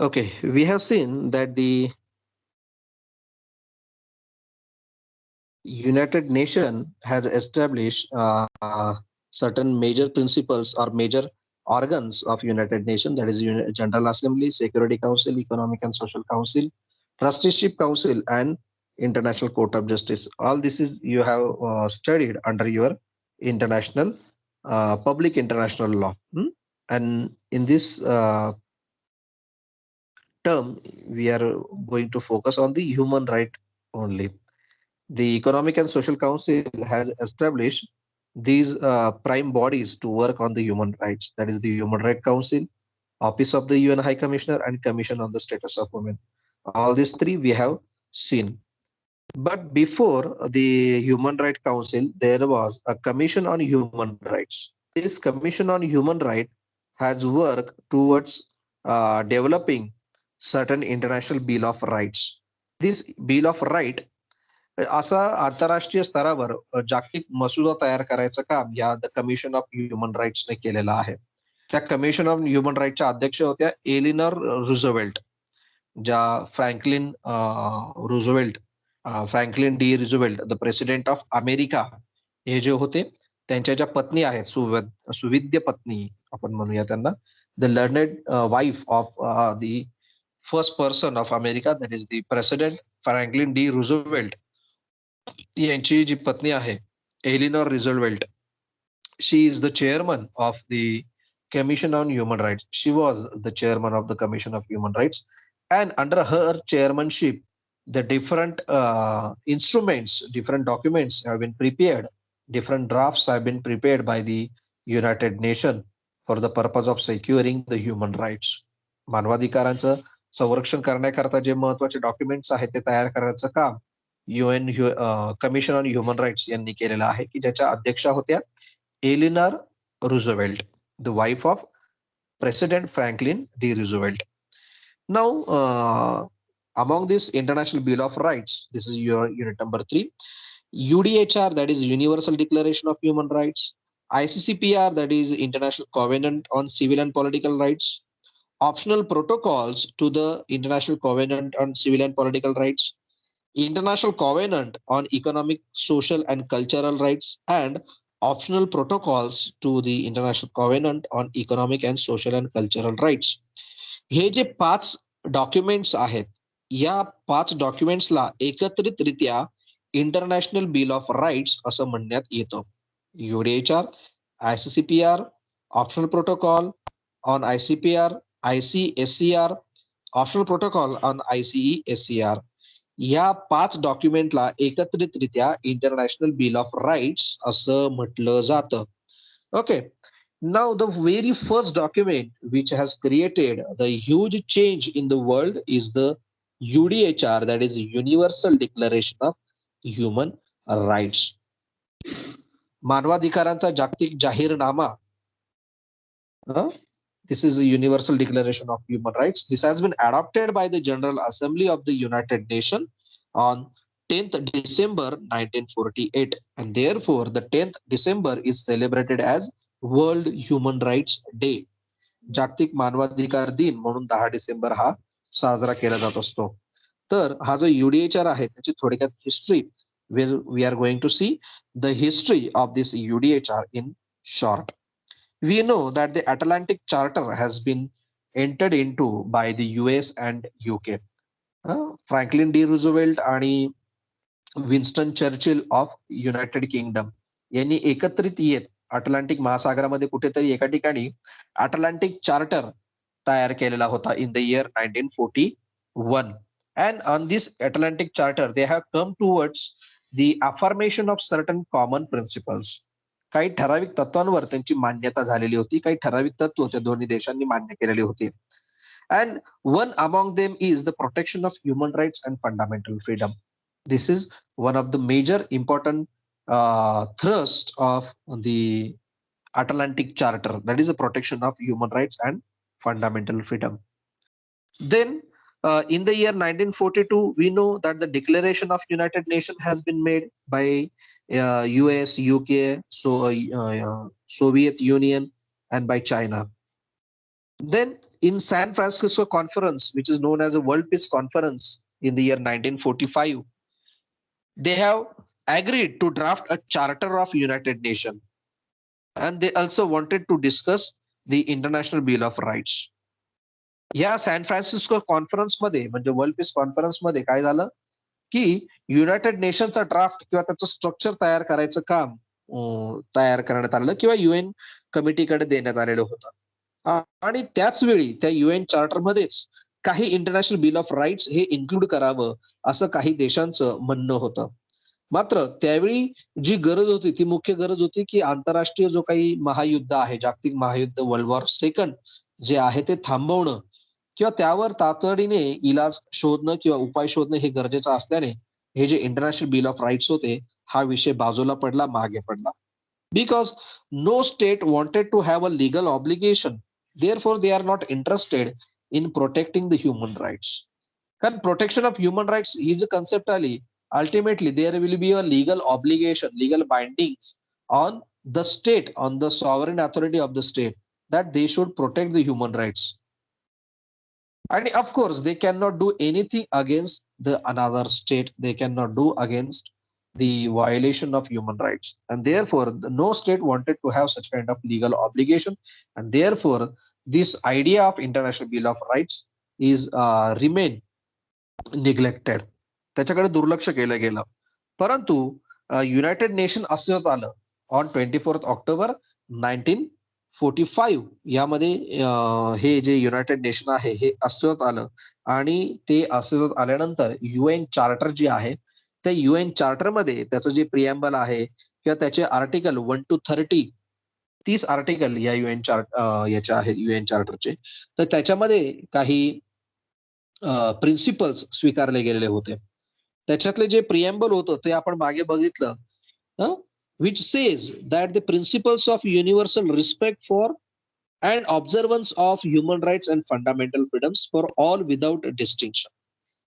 Okay, we have seen that the United Nation has established certain major principles or major organs of United Nations, that is General Assembly, Security Council, Economic and Social Council, Trusteeship Council, and International Court of Justice. All this is you have studied under your international public international law. And in this term, we are going to focus on the human right only. The Economic and Social Council has established these prime bodies to work on the human rights. That is the Human Rights Council, Office of the UN High Commissioner, and Commission on the Status of Women. All these three we have seen. But before the Human Rights Council, there was a Commission on Human Rights. This Commission on Human Rights has worked towards developing certain international Bill of Rights. This Bill of Right असा आंतरराष्ट्रीय स्तरावर जागतिक मसुदा तयार करायचं काम या the commission of human राईट्सने केलेलं आहे. त्या कमिशन ऑफ ह्युमन राईटच्या अध्यक्ष होत्या एलिनर रुझवेल्ट, ज्या Franklin D Roosevelt the president of America हे जे होते, त्यांच्या ज्या पत्नी आहेत, सुविद्य पत्नी आपण म्हणूया त्यांना, the learned wife of the first person of America, that is the president Franklin D Roosevelt, यांची जी पत्नी आहे Eleanor Roosevelt, she is the chairman of the commission on human rights. She was the chairman of the commission of human rights, and under her chairmanship the different instruments, different documents have been prepared, different drafts have been prepared by the United Nations for the purpose of securing the human rights. मानवाधिकारांचं संरक्षण करण्याकरता जे महत्वाचे documents आहेत ते तयार करायचं काम UN commission on human rights यांनी केलेलं आहे, की ज्याच्या अध्यक्षा होत्या Eleanor Roosevelt, the wife of president Franklin D Roosevelt. Now, among this International Bill of Rights, this is your unit number 3. UDHR, that is Universal Declaration of Human Rights. ICCPR, that is International Covenant on Civil and Political Rights. Optional protocols to the International Covenant on Civil and Political Rights. International Covenant on Economic, Social and Cultural Rights, and optional protocols to the International Covenant on Economic and Social and Cultural Rights. हे जे 5 documents आहेत, या 5 डॉक्युमेंट्सला एकत्रितरित्या international bill of rights असं म्हणण्यात येतं. UDHR, ICCPR, optional protocol on ICPR, ICSCR, optional protocol on ICESCR, या 5 डॉक्युमेंटला एकत्रितरित्या इंटरनॅशनल बिल ऑफ राईट्स असं म्हटलं जातं. Okay. Now, the very first document which has created the huge change in the world is the UDHR, that is Universal Declaration of Human Rights. मानवाधिकारांचा जागतिक जाहीरनामा. This is the Universal Declaration of Human Rights. This has been adopted by the General Assembly of the United Nations on 10th December 1948, and therefore the 10th December is celebrated as World Human Rights Day. जागतिक मानवाधिकार दिन म्हणून 10 December हा साजरा केला जात असतो. तर हा जो UDHR आहे त्याची थोडक्यात history, we are going to see the history of this UDHR in short. We know that the Atlantic charter has been entered into by the US and UK. Franklin D Roosevelt आणि Winston Churchill of United Kingdom यांनी एकत्रित येत Atlantic महासागरामध्ये कुठेतरी एका ठिकाणी Atlantic charter तयार केलेला होता in the year 1941. And on this Atlantic Charter, they have come towards the affirmation of certain common principles. काही ठराविक तत्वांवर त्यांची मान्यता झालेली होती, काही ठराविक तत्व त्या दोन्ही देशांनी मान्य केलेली होती. And one among them is the protection of human rights and fundamental freedom. This is one of the major important thrust of the Atlantic Charter, that is the protection of human rights and fundamental freedom. Then in the year 1942, we know that the Declaration of United Nations has been made by US, UK, Soviet Union, and by China. Then in San Francisco Conference, which is known as a World Peace Conference in the year 1945, they have agreed to draft a charter of United Nations, and they also wanted to discuss the International Bill of Rights. या San Francisco कॉन्फरन्समध्ये म्हणजे world peace कॉन्फरन्समध्ये काय झालं की United नेशनचा draft किंवा त्याचं structure तयार करायचं काम तयार करण्यात आलं किंवा युएन कमिटीकडे देण्यात आलेलं होतं. आणि त्याच वेळी त्या युएन चार्टरमध्येच काही इंटरनॅशनल बिल ऑफ राईट्स हे इन्क्लूड करावं असं काही देशांचं म्हणणं होतं. मात्र त्यावेळी जी गरज होती ती मुख्य गरज होती की आंतरराष्ट्रीय जो काही महायुद्ध आहे, जागतिक महायुद्ध वर्ल्ड वॉर सेकंड जे आहे ते थांबवणं किंवा त्यावर तातडीने इलाज शोधणं किंवा उपाय शोधणं हे गरजेचं असल्याने हे जे इंटरनॅशनल बिल ऑफ राईट्स होते हा विषय बाजूला पडला, मागे पडला. Because no state wanted to have a legal obligation. Therefore, they are not interested in protecting the human rights. कारण protection of human rights is a conceptually, ultimately there will be a legal obligation, legal bindings on the state, on the sovereign authority of the state, that they should protect the human rights. And of course, they cannot do anything against the another state. They cannot do against the violation of human rights. And therefore, no state wanted to have such kind of legal obligation. And therefore, this idea of International Bill of Rights is remain neglected. त्याच्याकडे दुर्लक्ष केलं गेलं. परंतु United nation अस्तित्वात आलं on 24 October 1945. यामध्ये हे जे United nation आहे हे अस्तित्वात आलं आणि ते अस्तित्वात आल्यानंतर युएन चार्टर जे आहे त्या युएन चार्टरमध्ये त्याचं जे प्रिएम्बल आहे किंवा त्याचे आर्टिकल 1 to 30, 30 आर्टिकल या युएन याच्या आहेत युएन चार्टरचे. तर त्याच्यामध्ये काही प्रिन्सिपल्स स्वीकारले गेलेले होते. त्याच्यातले जे प्रिएम्बल होतं ते आपण मागे बघितलं, which says that the principles of universal respect for and observance of human rights and fundamental freedoms for all without distinction.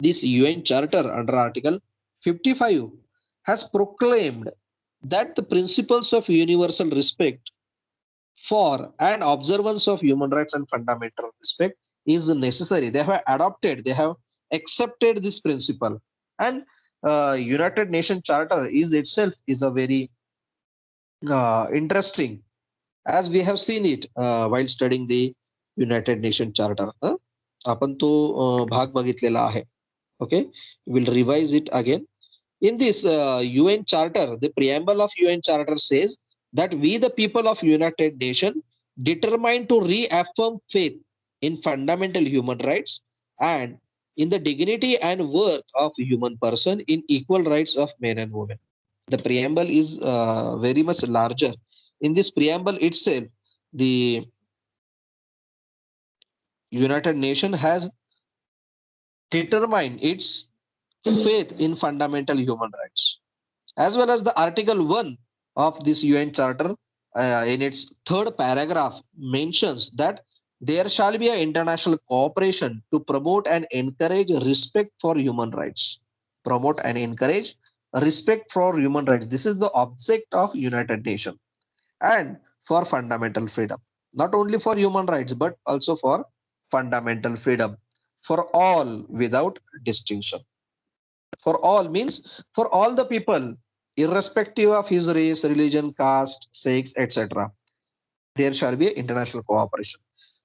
This UN Charter under Article 55 has proclaimed that the principles of universal respect for and observance of human rights and fundamental respect is necessary. They have adopted, they have accepted this principle, and United Nations Charter is itself is a very interesting, as we have seen it while studying the United Nations Charter. आपण तो भाग बघितलेला आहे. Okay, we'll revise it again. In this UN Charter, the preamble of UN Charter says that we, the people of United Nations, determined to reaffirm faith in fundamental human rights and in the dignity and worth of human person in equal rights of men and women. The preamble is very much larger. In this preamble itself, the United Nations has determined its faith in fundamental human rights, as well as the Article 1 of this UN Charter in its third paragraph mentions that there shall be an international cooperation to promote and encourage respect for human rights. Promote and encourage respect for human rights. This is the object of United Nations, and for fundamental freedom. Not only for human rights, but also for fundamental freedom for all without distinction. For all means for all the people, irrespective of his race, religion, caste, sex, etc. There shall be international cooperation.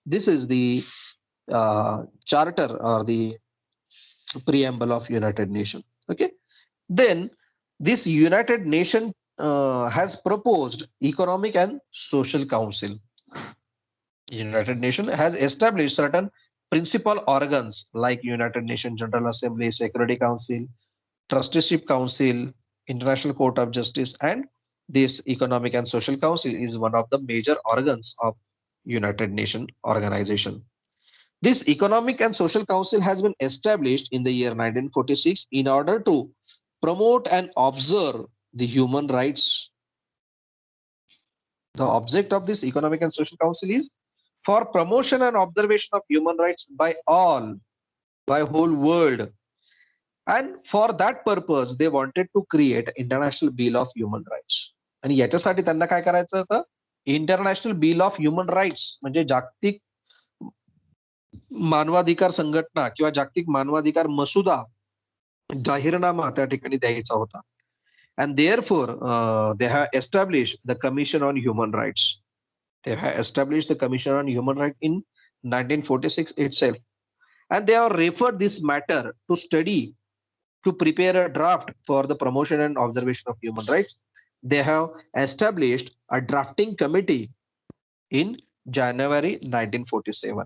This is the charter or the preamble of United Nations. Okay. Then this United Nations has proposed Economic and Social Council. United Nations has established certain principal organs like United Nations General Assembly, Security Council, Trusteeship Council, International Court of Justice, and this Economic and Social Council is one of the major organs of United Nations organization. This Economic and Social Council has been established in the year 1946 in order to promote and observe the human rights. The object of this Economic and Social Council is for promotion and observation of human rights by all, by whole world. And for that purpose, they wanted to create International Bill of Human Rights. आणि याच्यासाठी त्यांना काय करायचं होतं? International bill of human rights म्हणजे जागतिक मानवाधिकार संघटना किंवा जागतिक मानवाधिकार मसुदा जाहीरनामा त्या ठिकाणी द्यायचा होता. And therefore, they have established the Commission on Human Rights. They have established the Commission on Human Rights in 1946 itself. And they have referred this matter to study, to prepare a draft for the promotion and observation of human rights. They have established a drafting committee in January 1947.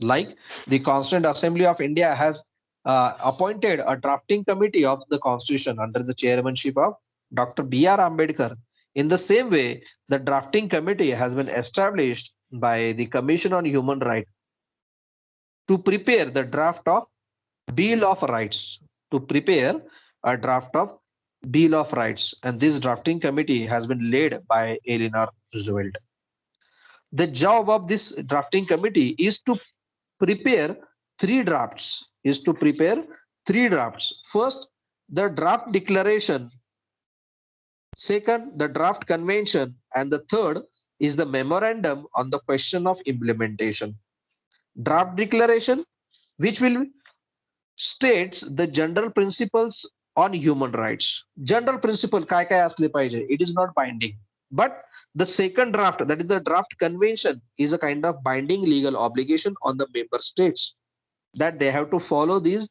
Like the Constituent Assembly of India has appointed a drafting committee of the Constitution under the chairmanship of Dr. B.R. Ambedkar. In the same way, the drafting committee has been established by the Commission on Human Rights to prepare the draft of Bill of Rights. To prepare a draft of Bill of Rights, and this drafting committee has been led by Eleanor Roosevelt. The job of this drafting committee is to prepare three drafts. First, the draft declaration. Second, the draft convention. And the third is the memorandum on the question of implementation. Draft declaration, which will states the general principles on human rights. General principle काय काय असले पाहिजे. It is not binding. But the second draft, that is the draft convention, is a kind of binding legal obligation on the member states that they have to follow these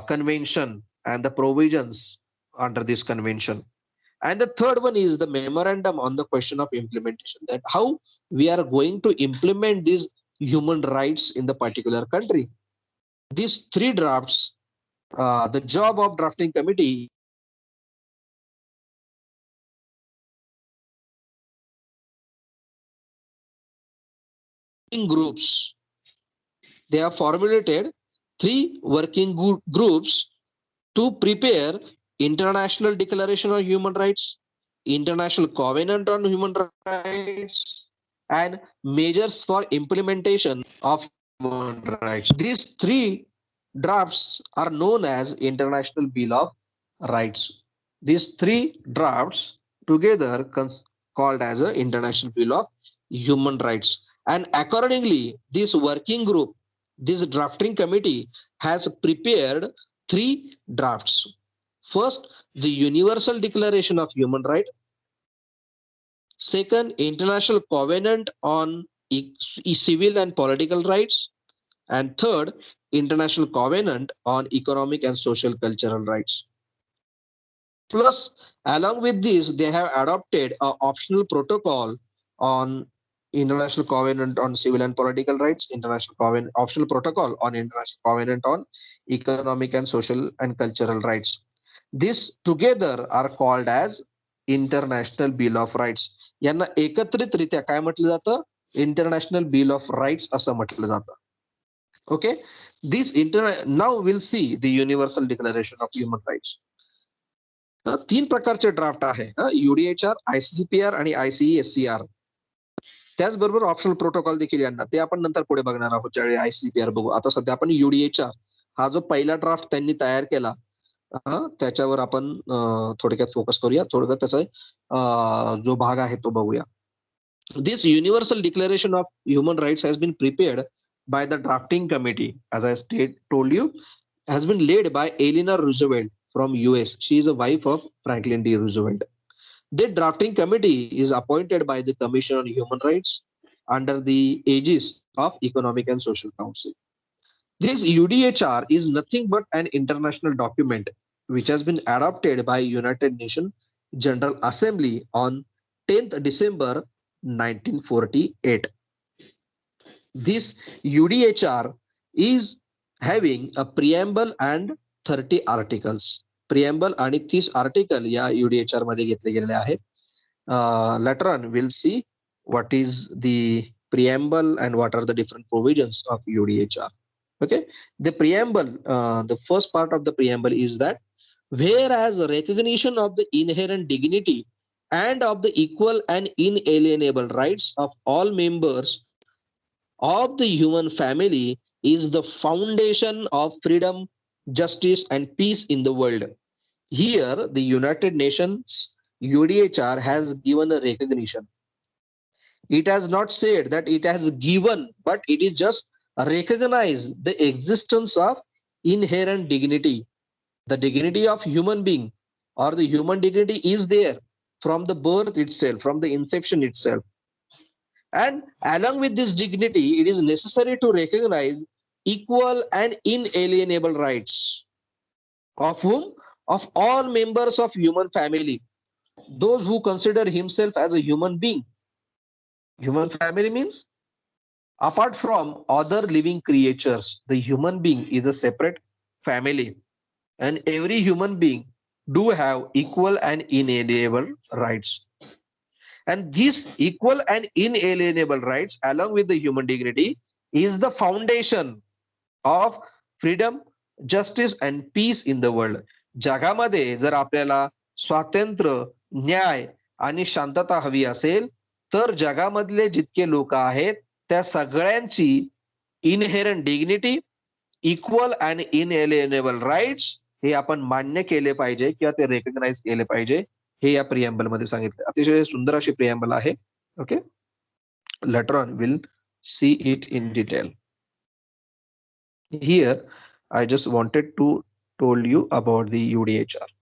convention and the provisions under this convention. And the third one is the memorandum on the question of implementation, that how we are going to implement these human rights in the particular country. These three drafts, the job of drafting committee groups. They have formulated three working groups to prepare International Declaration on Human Rights, International Covenant on Human Rights, and measures for implementation of human rights. These three drafts are known as International Bill of Rights. These three drafts together called as a International Bill of Human Rights. And accordingly, this working group, this drafting committee has prepared three drafts. First, the Universal Declaration of Human Rights. Second, International Covenant on Civil and Political Rights. And third, International Covenant on Economic and Social Cultural Rights. Plus, along with this, they have adopted an optional protocol on International Covenant on Civil and Political Rights, International Covenant optional protocol on International Covenant on Economic and Social and Cultural Rights. This together are called as International Bill of Rights. यांना एकत्रितरित्या काय म्हटलं जातं? International bill of rights असं म्हटलं जातं. Okay, this now we'll see the Universal Declaration of Human Rights. तीन प्रकारचे draft आहे, UDHR, ICCPR आणि ICESCR. त्याचबरोबर ऑप्शनल प्रोटोकॉल देखील यांना, ते आपण नंतर पुढे बघणार आहोत ज्यावेळी ICCPR बघू. आता सध्या आपण UDHR हा जो पहिला ड्राफ्ट त्यांनी तयार केला त्याच्यावर आपण थोडक्यात फोकस करूया. थोडक्यात त्याचा जो भाग आहे तो बघूया. This Universal Declaration of Human Rights has been prepared by the drafting committee, as I told you, has been led by Eleanor Roosevelt from US. She is a wife of Franklin D. Roosevelt. The drafting committee is appointed by the Commission on Human Rights under the aegis of Economic and Social Council. This UDHR is nothing but an international document which has been adopted by United Nations General Assembly on 10th December 1948. This UDHR is having a preamble and 30 articles. Preamble आणि 30 article या UDHR मध्ये घेतले गेलेले आहेत. Later on we'll see what is the preamble and what are the different provisions of UDHR. Okay, the preamble, the first part of the preamble is that whereas recognition of the inherent dignity and of the equal and inalienable rights of all members of the human family is the foundation of freedom, justice, and peace in the world. Here, the United Nations UDHR has given a recognition. It has not said that it has given, but it is just recognize the existence of inherent dignity. The dignity of human being or the human dignity is there from the birth itself, from the inception itself. And along with this dignity, it is necessary to recognize equal and inalienable rights of whom? Of all members of human family, those who consider himself as a human being. Human family means apart from other living creatures, the human being is a separate family, and every human being do have equal and inalienable rights. And these equal and inalienable rights, along with the human dignity, is the foundation of freedom, justice and peace in the world. जगामध्ये जर आपल्याला स्वातंत्र्य, न्याय आणि शांतता हवी असेल, तर जगामधले जितके लोक आहेत त्या सगळ्यांची inherent dignity, equal and इनएलिएनेबल rights हे आपण मान्य केले पाहिजे किंवा ते रेकग्नाइज केले पाहिजे. हे या प्रिएम्बल मध्ये सांगितलं. अतिशय सुंदर अशी प्रिएम्बल आहे. Okay, later on will see it in detail. Here I just wanted to told you about the UDHR.